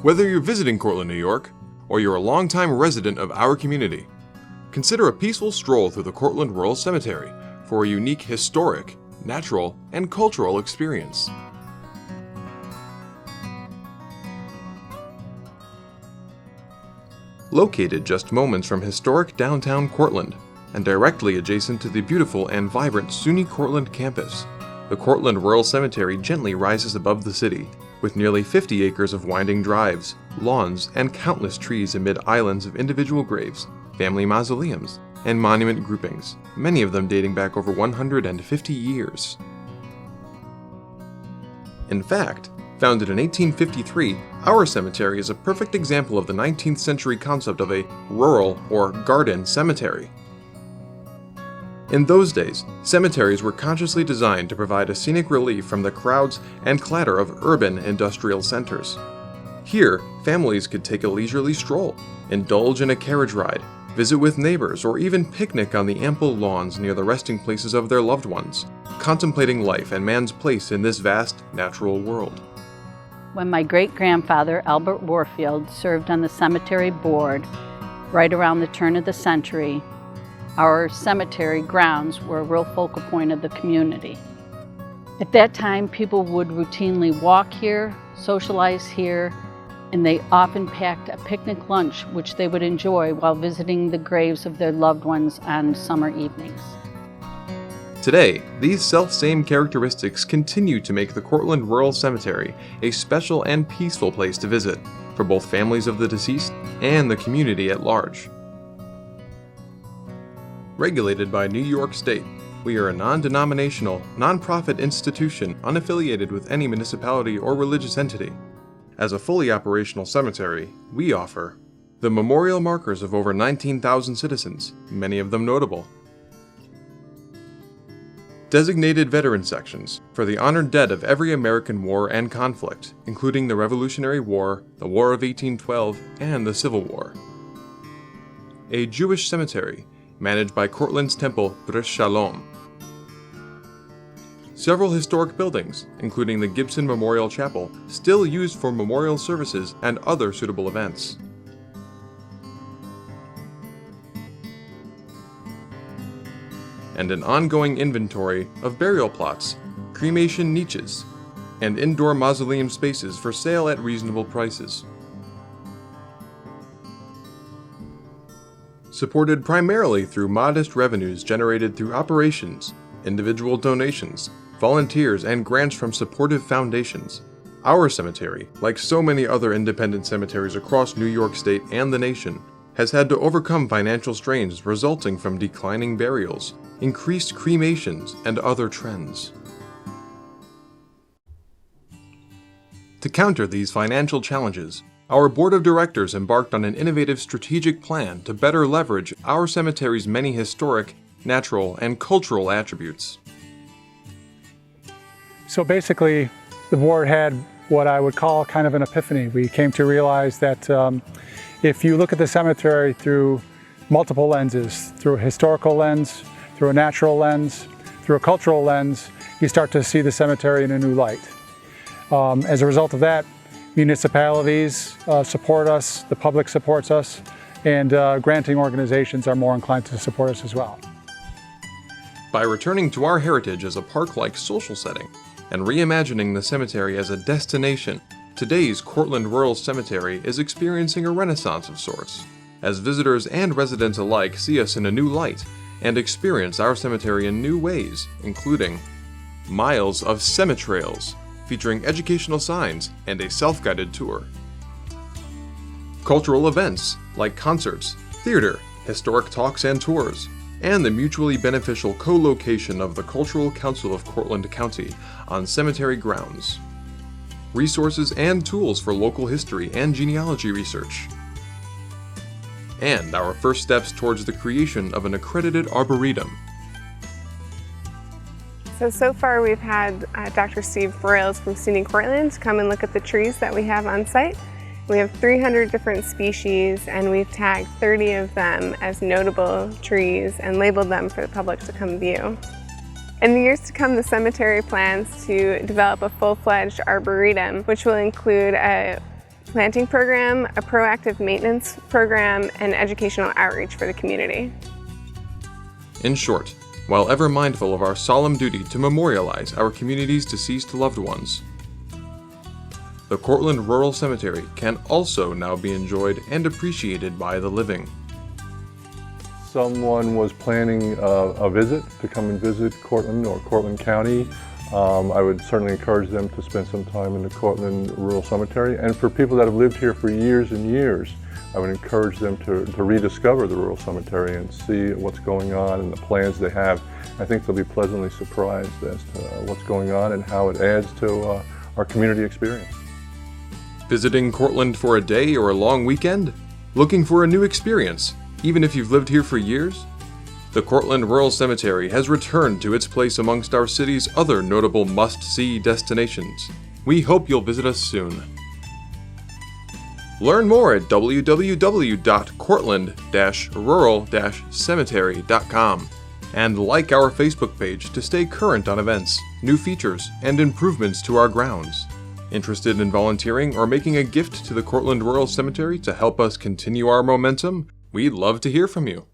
Whether you're visiting Cortland, New York, or you're a longtime resident of our community, consider a peaceful stroll through the Cortland Rural Cemetery for a unique historic, natural, and cultural experience. Located just moments from historic downtown Cortland, and directly adjacent to the beautiful and vibrant SUNY Cortland campus, the Cortland Rural Cemetery gently rises above the city, with nearly 50 acres of winding drives, lawns, and countless trees amid islands of individual graves, family mausoleums, and monument groupings, many of them dating back over 150 years. In fact, founded in 1853, our cemetery is a perfect example of the 19th century concept of a rural or garden cemetery. In those days, cemeteries were consciously designed to provide a scenic relief from the crowds and clatter of urban industrial centers. Here, families could take a leisurely stroll, indulge in a carriage ride, visit with neighbors, or even picnic on the ample lawns near the resting places of their loved ones, contemplating life and man's place in this vast natural world. When my great-grandfather, Albert Warfield, served on the cemetery board right around the turn of the century, our cemetery grounds were a real focal point of the community. At that time, people would routinely walk here, socialize here, and they often packed a picnic lunch which they would enjoy while visiting the graves of their loved ones on summer evenings. Today, these self-same characteristics continue to make the Cortland Rural Cemetery a special and peaceful place to visit for both families of the deceased and the community at large. Regulated by New York State, we are a non-denominational, non-profit institution unaffiliated with any municipality or religious entity. As a fully operational cemetery, we offer the memorial markers of over 19,000 citizens, many of them notable. Designated veteran sections for the honored dead of every American war and conflict, including the Revolutionary War, the War of 1812, and the Civil War. A Jewish cemetery managed by Cortland's temple Bris Shalom. Several historic buildings, including the Gibson Memorial Chapel, still used for memorial services and other suitable events. And an ongoing inventory of burial plots, cremation niches, and indoor mausoleum spaces for sale at reasonable prices. Supported primarily through modest revenues generated through operations, individual donations, volunteers, and grants from supportive foundations, our cemetery, like so many other independent cemeteries across New York State and the nation, has had to overcome financial strains resulting from declining burials, increased cremations, and other trends. To counter these financial challenges, our board of directors embarked on an innovative strategic plan to better leverage our cemetery's many historic, natural, and cultural attributes. So basically, the board had what I would call kind of an epiphany. We came to realize that if you look at the cemetery through multiple lenses, through a historical lens, through a natural lens, through a cultural lens, you start to see the cemetery in a new light. As a result of that, municipalities support us, the public supports us, and granting organizations are more inclined to support us as well. By returning to our heritage as a park-like social setting and reimagining the cemetery as a destination, today's Cortland Rural Cemetery is experiencing a renaissance of sorts, as visitors and residents alike see us in a new light and experience our cemetery in new ways, including miles of cemetrails, featuring educational signs and a self-guided tour. Cultural events like concerts, theater, historic talks and tours, and the mutually beneficial co-location of the Cultural Council of Cortland County on cemetery grounds. Resources and tools for local history and genealogy research. And our first steps towards the creation of an accredited arboretum. So far we've had Dr. Steve Broyles from SUNY Cortland come and look at the trees that we have on site. We have 300 different species, and we've tagged 30 of them as notable trees and labeled them for the public to come view. In the years to come, the cemetery plans to develop a full-fledged arboretum, which will include a planting program, a proactive maintenance program, and educational outreach for the community. In short, while ever mindful of our solemn duty to memorialize our community's deceased loved ones, the Cortland Rural Cemetery can also now be enjoyed and appreciated by the living. Someone was planning a visit to come and visit Cortland or Cortland County. I would certainly encourage them to spend some time in the Cortland Rural Cemetery. And for people that have lived here for years and years, I would encourage them to rediscover the Rural Cemetery and see what's going on and the plans they have. I think they'll be pleasantly surprised as to what's going on and how it adds to our community experience. Visiting Cortland for a day or a long weekend? Looking for a new experience, even if you've lived here for years? The Cortland Rural Cemetery has returned to its place amongst our city's other notable must-see destinations. We hope you'll visit us soon. Learn more at www.cortland-rural-cemetery.com and like our Facebook page to stay current on events, new features, and improvements to our grounds. Interested in volunteering or making a gift to the Cortland Rural Cemetery to help us continue our momentum? We'd love to hear from you.